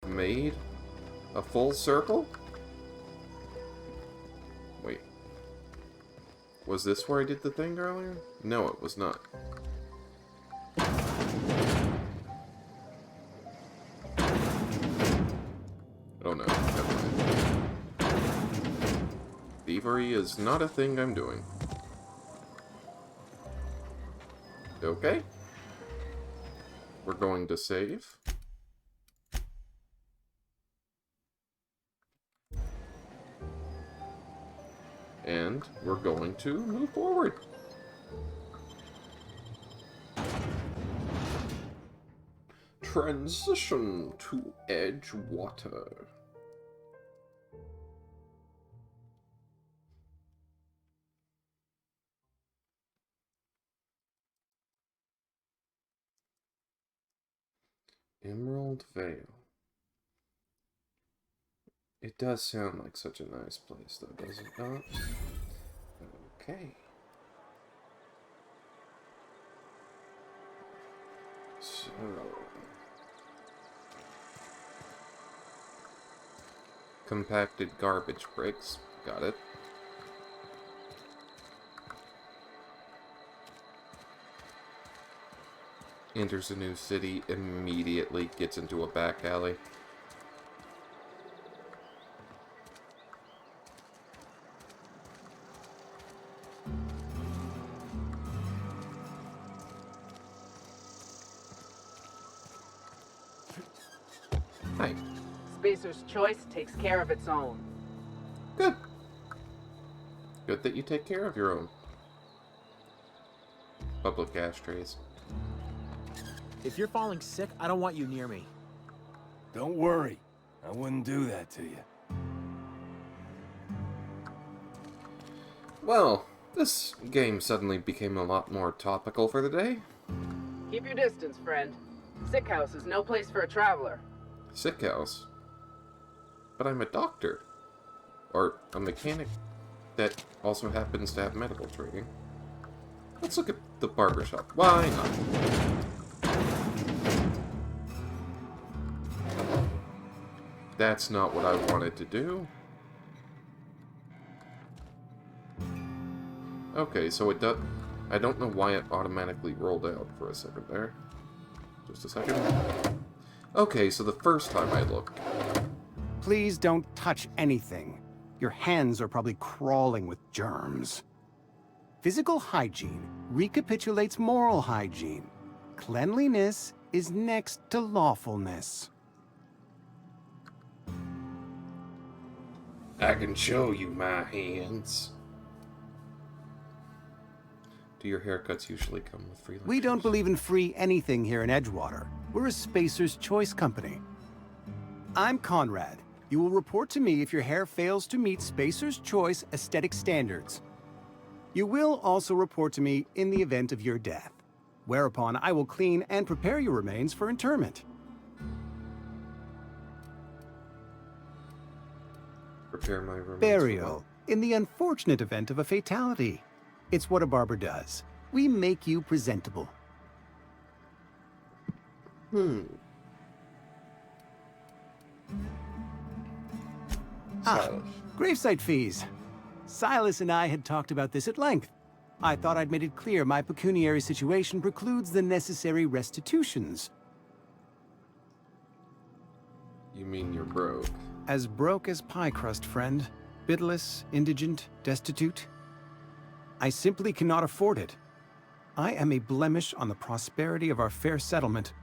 made a full circle? Wait. Was this where I did the thing earlier? No, it was not. Oh no, never mind. Thievery is not a thing I'm doing. Okay. We're going to save. And we're going to move forward. Transition to Edgewater. Emerald Vale. It does sound like such a nice place, though, does it not? Okay. So... compacted garbage bricks. Got it. Enters a new city, immediately gets into a back alley. Hi. Spacer's Choice takes care of its own. Good. Good that you take care of your own. Public ashtrays. If you're falling sick, I don't want you near me. Don't worry. I wouldn't do that to you. Well, this game suddenly became a lot more topical for the day. Keep your distance, friend. Sick house is no place for a traveler. Sick house? But I'm a doctor. Or a mechanic that also happens to have medical training. Let's look at the barbershop. Why not? That's not what I wanted to do. Okay, so it does... I don't know why it automatically rolled out for a second there. Just a second. Okay, so the first time I looked... Please don't touch anything. Your hands are probably crawling with germs. Physical hygiene recapitulates moral hygiene. Cleanliness is next to lawfulness. I can show you my hands. Do your haircuts usually come with free lunches? We don't believe in free anything here in Edgewater. We're a Spacer's Choice company. I'm Conrad. You will report to me if your hair fails to meet Spacer's Choice aesthetic standards. You will also report to me in the event of your death, whereupon I will clean and prepare your remains for interment. Prepare my remains. Burial, in the unfortunate event of a fatality. It's what a barber does. We make you presentable. Gravesite fees. Silas and I had talked about this at length. I thought I'd made it clear my pecuniary situation precludes the necessary restitutions. You mean you're broke? As broke as pie crust, friend. Bidless, indigent, destitute. I simply cannot afford it. I am a blemish on the prosperity of our fair settlement.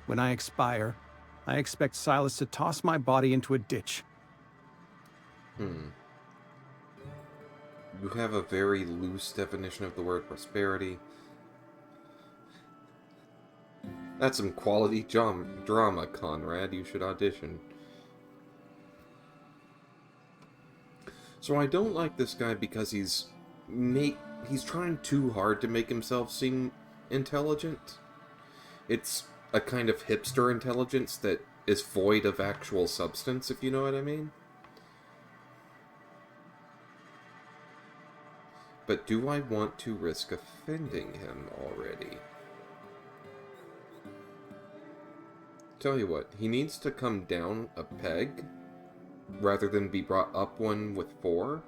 When I expire, I expect Silas to toss my body into a ditch. You have a very loose definition of the word prosperity. That's some quality drama, Conrad. You should audition. So I don't like this guy because he's trying too hard to make himself seem intelligent. It's a kind of hipster intelligence that is void of actual substance, if you know what I mean. But do I want to risk offending him already? Tell you what, he needs to come down a peg rather than be brought up one with 4.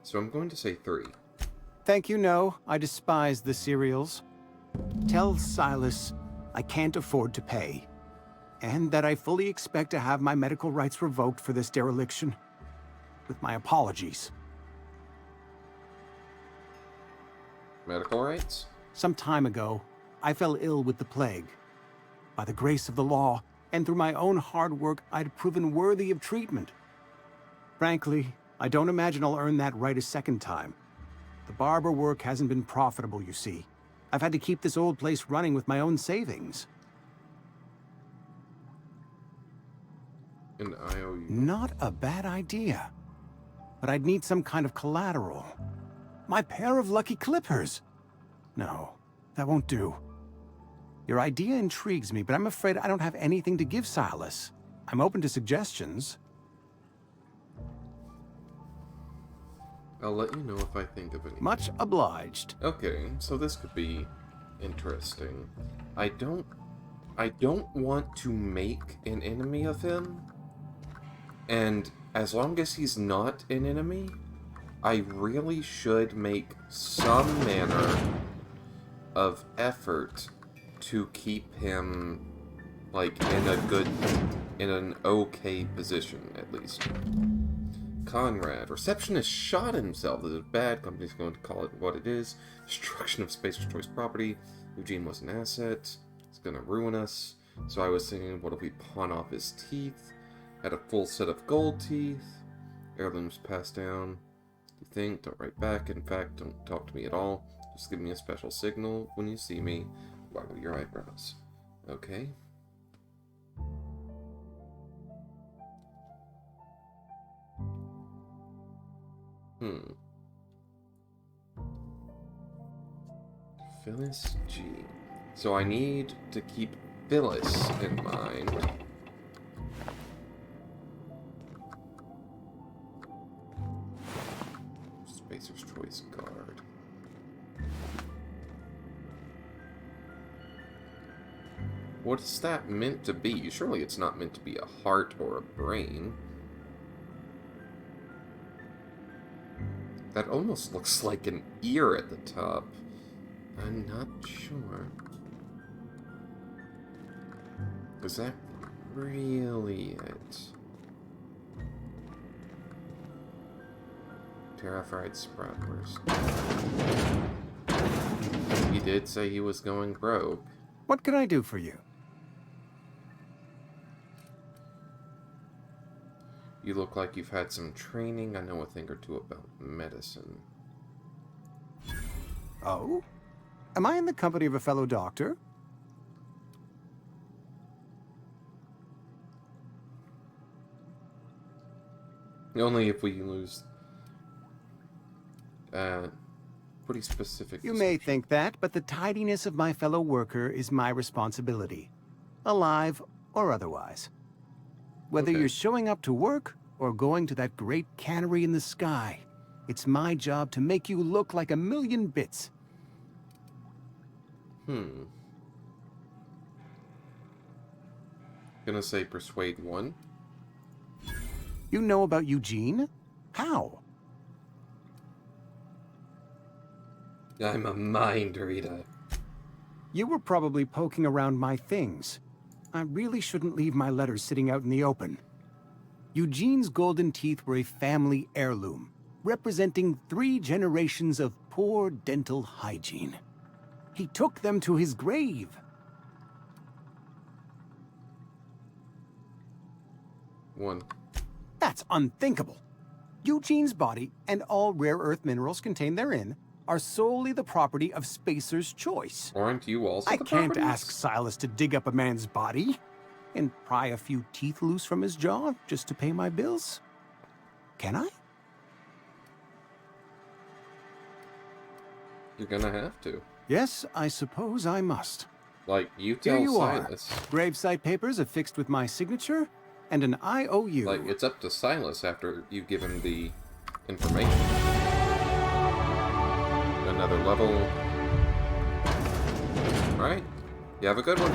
So I'm going to say 3. Thank you, no. I despise the cereals. Tell Silas I can't afford to pay, and that I fully expect to have my medical rights revoked for this dereliction. With my apologies. Medical rights? Some time ago, I fell ill with the plague. By the grace of the law, and through my own hard work, I'd proven worthy of treatment. Frankly, I don't imagine I'll earn that right a second time. The barber work hasn't been profitable, you see. I've had to keep this old place running with my own savings. And I owe you. Not a bad idea. But I'd need some kind of collateral. My pair of lucky clippers. No, that won't do. Your idea intrigues me, but I'm afraid I don't have anything to give Silas. I'm open to suggestions. I'll let you know if I think of any. Much obliged. Okay, so this could be interesting. I don't want to make an enemy of him. And as long as he's not an enemy, I really should make some manner of effort to keep him, like, in an okay position, at least. Conrad. Receptionist shot himself. This is bad. Company's going to call it what it is. Destruction of Spacer's Choice property. Eugene was an asset. It's gonna ruin us. So I was thinking, what if we pawn off his teeth? Had a full set of gold teeth. Heirlooms passed down. You think? Don't write back. In fact, don't talk to me at all. Just give me a special signal when you see me. Waggle your eyebrows. Okay. Phyllis G. So I need to keep Phyllis in mind. Spacer's Choice Guard. What is that meant to be? Surely it's not meant to be a heart or a brain. That almost looks like an ear at the top. I'm not sure. Is that really it? Terrified Spratwurst. He did say he was going broke. What can I do for you? You look like you've had some training. I know a thing or two about medicine. Oh? Am I in the company of a fellow doctor? Only if we lose... pretty specific. You may think that, but the tidiness of my fellow worker is my responsibility. Alive or otherwise. Whether Okay. you're showing up to work or going to that great cannery in the sky, it's my job to make you look like a million bits. Gonna say persuade 1. You know about Eugene? How? I'm a mind reader. You were probably poking around my things. I really shouldn't leave my letters sitting out in the open. Eugene's golden teeth were a family heirloom, representing 3 generations of poor dental hygiene. He took them to his grave. One. That's unthinkable. Eugene's body and all rare earth minerals contained therein are solely the property of Spacer's Choice. Aren't you also I the can't properties? ask Silas to dig up a man's body and pry a few teeth loose from his jaw just to pay my bills. Can I? You're gonna have to. Yes, I suppose I must. Like, you Here tell you Silas. are. Gravesite papers affixed with my signature and an IOU. Like, it's up to Silas after you give him the information. Another level. Alright. You have a good one.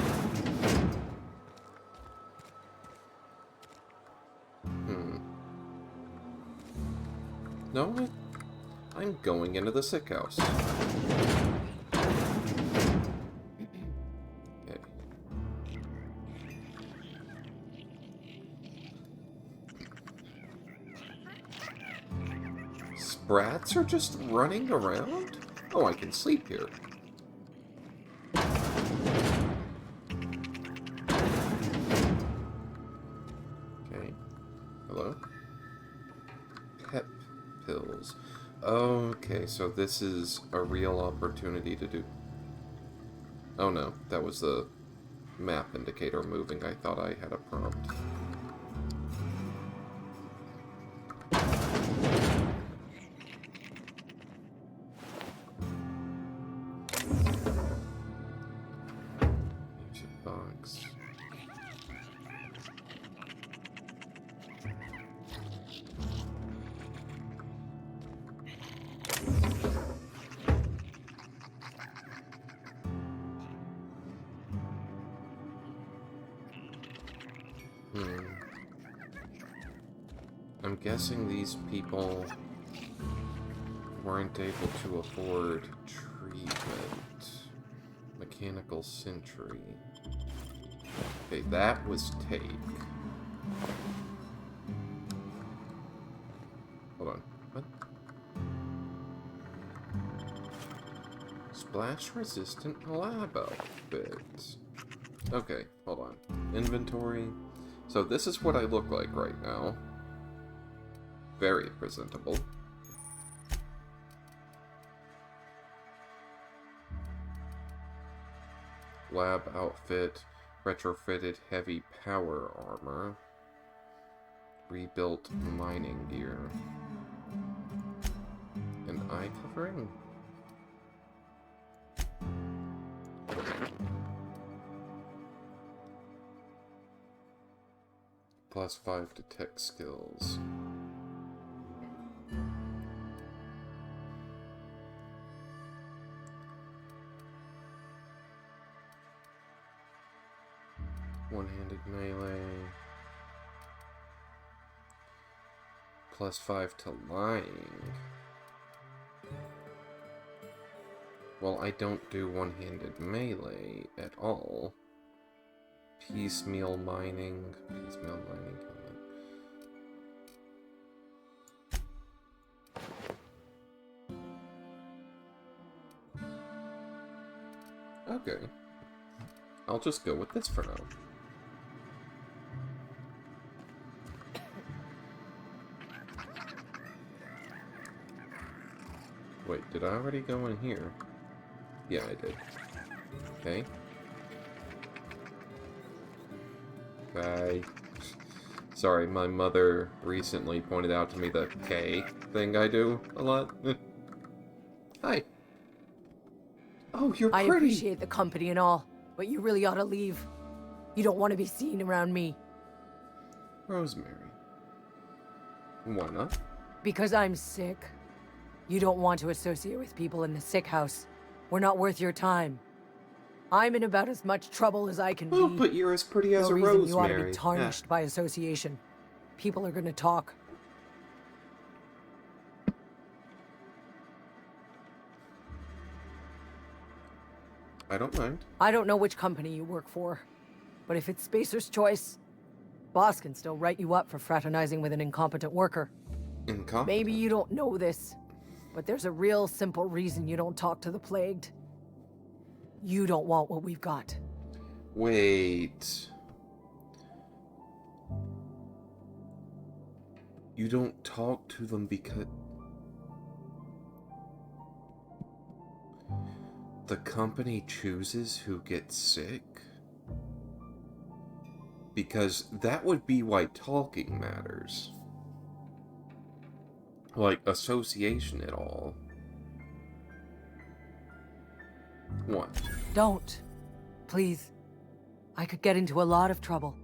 No, I'm going into the sick house. Okay. Sprats are just running around? Oh, I can sleep here. Okay. Hello? Pep pills. Okay, so this is a real opportunity to do... Oh no, that was the map indicator moving. I thought I had a prompt. Music box. I'm guessing these people weren't able to afford treatment. Mechanical sentry. Okay, that was take. Hold on. What? Splash resistant lab outfit. Okay, hold on. Inventory. So this is what I look like right now. Very presentable. Lab outfit, retrofitted heavy power armor, rebuilt mining gear, an eye covering? +5 to tech skills. One-handed melee. +5 to lying. Well, I don't do one-handed melee at all. Piecemeal mining. Piecemeal mining. Okay. I'll just go with this for now. Wait, did I already go in here? Yeah, I did. Okay. Bye. Sorry, my mother recently pointed out to me the K thing I do a lot. Hi. Oh, you're pretty! I appreciate the company and all, but you really ought to leave. You don't want to be seen around me. Rosemary. Why not? Because I'm sick. You don't want to associate with people in the sick house. We're not worth your time. I'm in about as much trouble as I can Oh, be. but you're as pretty as No a reason rosemary. you ought to be tarnished by association. People are gonna talk. I don't mind. I don't know which company you work for, but if it's Spacer's Choice, boss can still write you up for fraternizing with an incompetent worker. Incompetent? Maybe you don't know this, but there's a real simple reason you don't talk to the plagued. You don't want what we've got. Wait. You don't talk to them because... the company chooses who gets sick? Because that would be why talking matters. Like, association at all. What? Don't. Please. I could get into a lot of trouble.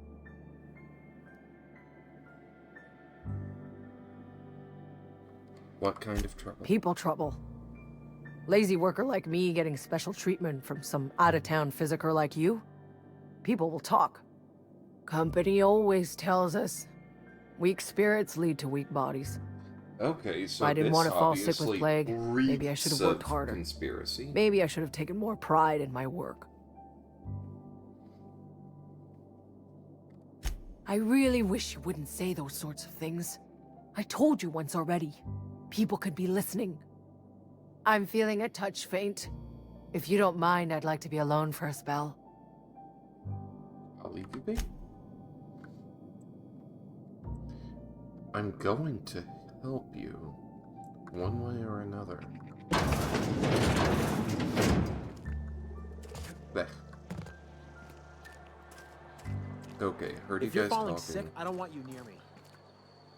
What kind of trouble? People trouble. Lazy worker like me getting special treatment from some out-of-town physiker like you? People will talk. Company always tells us, weak spirits lead to weak bodies. Okay, so I didn't this want to fall sick with obviously plague. Maybe I should have worked reeks of harder. conspiracy. Maybe I should have taken more pride in my work. I really wish you wouldn't say those sorts of things. I told you once already. People could be listening. I'm feeling a touch faint. If you don't mind, I'd like to be alone for a spell. I'll leave you be. I'm going to help you, one way or another. Blech. Okay, heard you If you're guys falling talking. sick, I don't want you near me.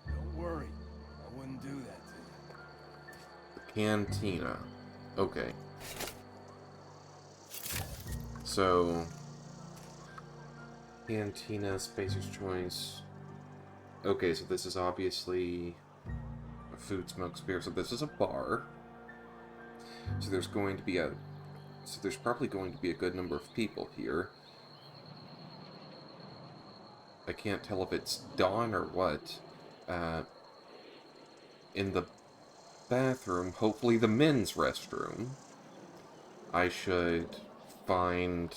Don't worry. I wouldn't do that to you. Cantina. Okay. So, Cantina, Spacer's Choice. Okay, so this is obviously a food, smoke, spear. So this is a bar. So there's going to be a... So there's probably going to be a good number of people here. I can't tell if it's dawn or what. In the bathroom, hopefully the men's restroom, I should find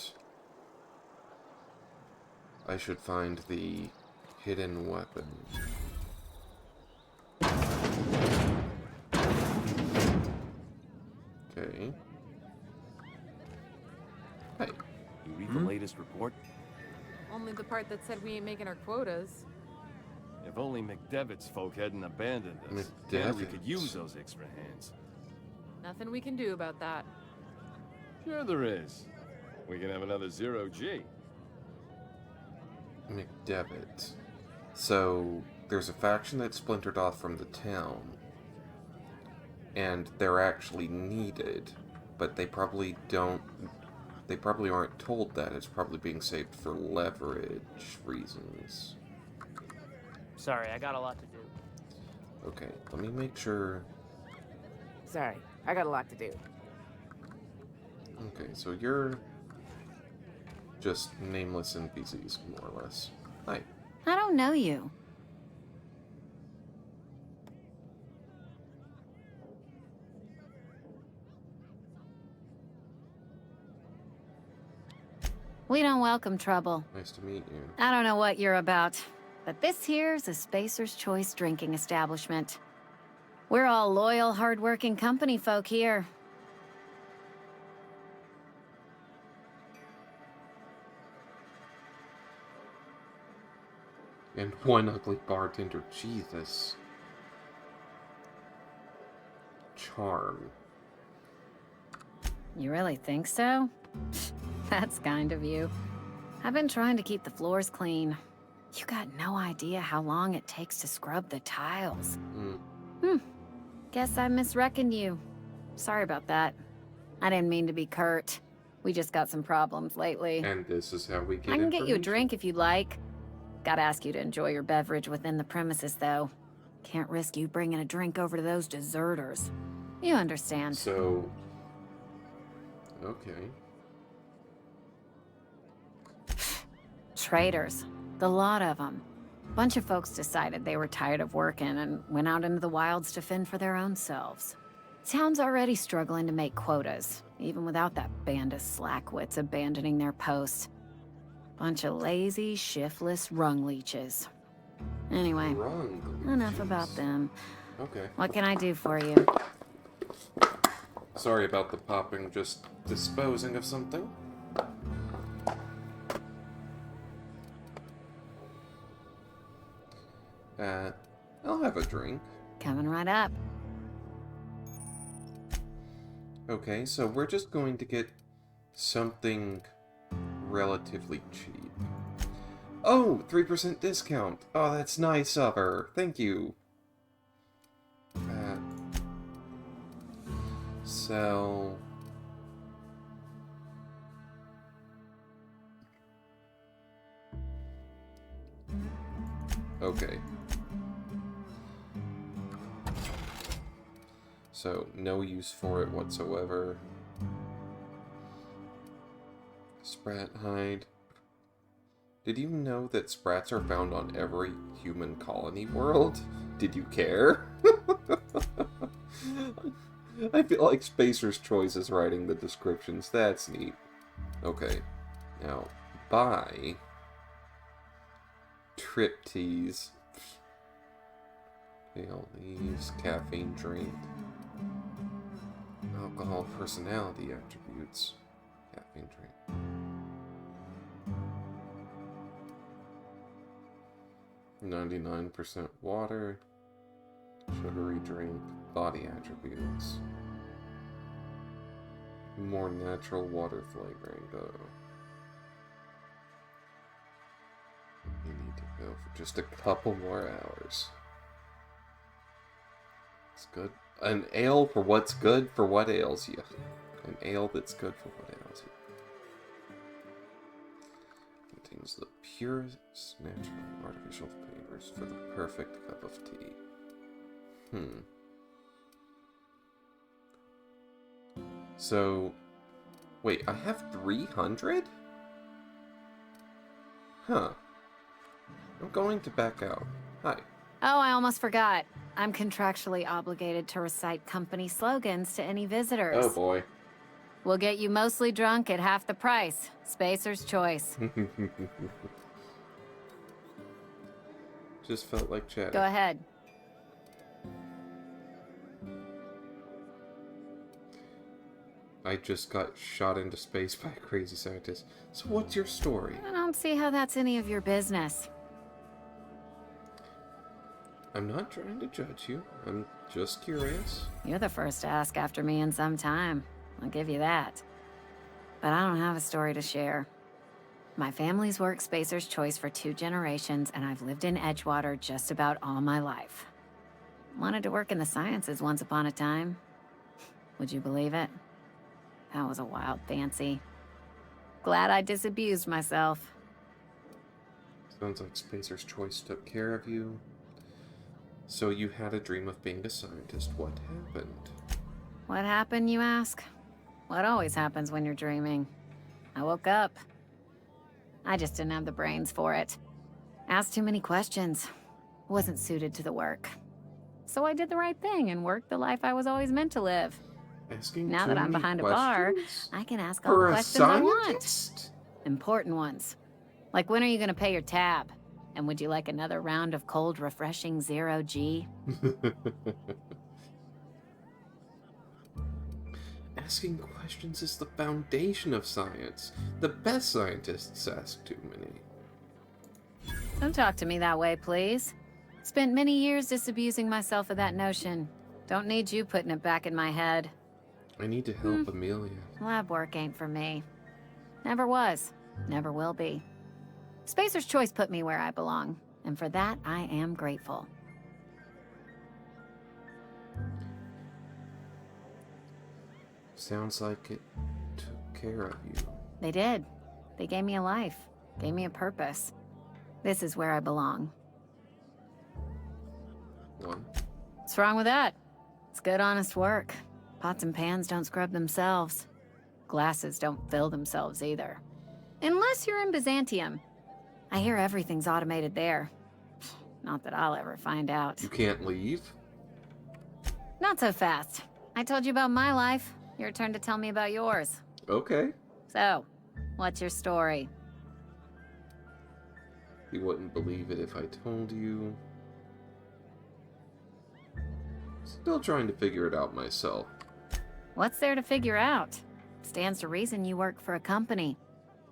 the hidden weapon. Okay. Hey. You read the latest report? Only the part that said we ain't making our quotas. If only McDevitt's folk hadn't abandoned us. We could use those extra hands. Nothing we can do about that. Sure there is. We can have another zero-G. McDevitt. So, there's a faction that splintered off from the town. And they're actually needed. But they probably don't... They probably aren't told that. It's probably being saved for leverage reasons. Sorry, I got a lot to do. Okay, let me make sure... Sorry, I got a lot to do. Okay, so you're... just nameless NPCs, more or less. Hi. I don't know you. We don't welcome trouble. Nice to meet you. I don't know what you're about, but this here's a Spacer's Choice drinking establishment. We're all loyal, hard-working company folk here. And one ugly bartender. Jesus. Charm. You really think so? That's kind of you. I've been trying to keep the floors clean. You got no idea how long it takes to scrub the tiles. Guess I misreckoned you. Sorry about that. I didn't mean to be curt. We just got some problems lately. And this is how we get I can get you a information. drink if you'd like. Gotta ask you to enjoy your beverage within the premises, though. Can't risk you bringing a drink over to those deserters. You understand. So... Okay. Traitors. The lot of them. Bunch of folks decided they were tired of working and went out into the wilds to fend for their own selves. Town's already struggling to make quotas, even without that band of slackwits abandoning their posts. Bunch of lazy, shiftless rung leeches. Anyway, enough about them. Okay. What can I do for you? Sorry about the popping, just disposing of something. I'll have a drink. Coming right up. Okay, so we're just going to get something relatively cheap. Oh, 3% discount. Oh, that's nice of her. Thank you. Sell. Okay. So, no use for it whatsoever. Sprat hide. Did you know that sprats are found on every human colony world? Did you care? I feel like Spacer's Choice is writing the descriptions. That's neat. Okay. Now, buy trip teas. Pale leaves, caffeine drink. Alcohol personality attributes. Caffeine drink. %99 water. Sugary drink. Body attributes. More natural water flavoring, though. You need to go for just a couple more hours. It's good. An ale for what's good for what ails you. An ale that's good for what ails you. Contains the purest natural artificial flavors for the perfect cup of tea. So, wait, I have 300? Huh. I'm going to back out. Hi. Oh, I almost forgot. I'm contractually obligated to recite company slogans to any visitors. Oh boy. We'll get you mostly drunk at half the price. Spacer's Choice. Just felt like chatting. Go ahead. I just got shot into space by a crazy scientist. So what's your story? I don't see how that's any of your business. I'm not trying to judge you. I'm just curious. You're the first to ask after me in some time. I'll give you that. But I don't have a story to share. My family's worked Spacer's Choice for 2 generations, and I've lived in Edgewater just about all my life. Wanted to work in the sciences once upon a time. Would you believe it? That was a wild fancy. Glad I disabused myself. Sounds like Spacer's Choice took care of you. So you had a dream of being a scientist. What happened? What happened, you ask? What always happens when you're dreaming? I woke up. I just didn't have the brains for it. Asked too many questions. Wasn't suited to the work. So I did the right thing and worked the life I was always meant to live. Asking Now too that I'm many behind questions? a bar, I can ask all For the a questions I want. scientist? Important ones. Like, when are you gonna pay your tab? And would you like another round of cold, refreshing 0G? Asking questions is the foundation of science. The best scientists ask too many. Don't talk to me that way, please. Spent many years disabusing myself of that notion. Don't need you putting it back in my head. I need to help Amelia. Lab work ain't for me. Never was. Never will be. Spacer's Choice put me where I belong, and for that, I am grateful. Sounds like it took care of you. They did. They gave me a life. Gave me a purpose. This is where I belong. One. What's wrong with that? It's good, honest work. Pots and pans don't scrub themselves. Glasses don't fill themselves either. Unless you're in Byzantium. I hear everything's automated there. Not that I'll ever find out. You can't leave? Not so fast. I told you about my life. Your turn to tell me about yours. Okay. So, what's your story? You wouldn't believe it if I told you. Still trying to figure it out myself. What's there to figure out? Stands to reason you work for a company.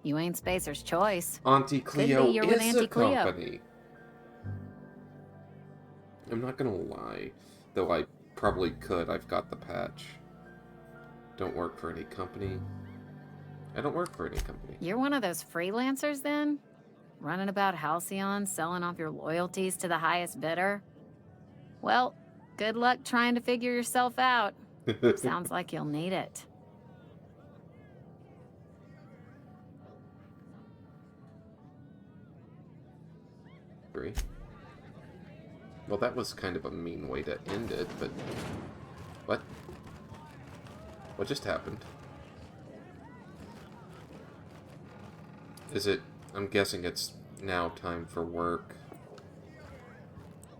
You ain't Spacer's Choice. Auntie Cleo you're with is Auntie a Cleo. company. I'm not gonna lie, though I probably could. I've got the patch. Don't work for any company. I don't work for any company. You're one of those freelancers then? Running about Halcyon, selling off your loyalties to the highest bidder? Well, good luck trying to figure yourself out. Sounds like you'll need it. Agree. Well, that was kind of a mean way to end it, but... What? What just happened? Is it... I'm guessing it's now time for work.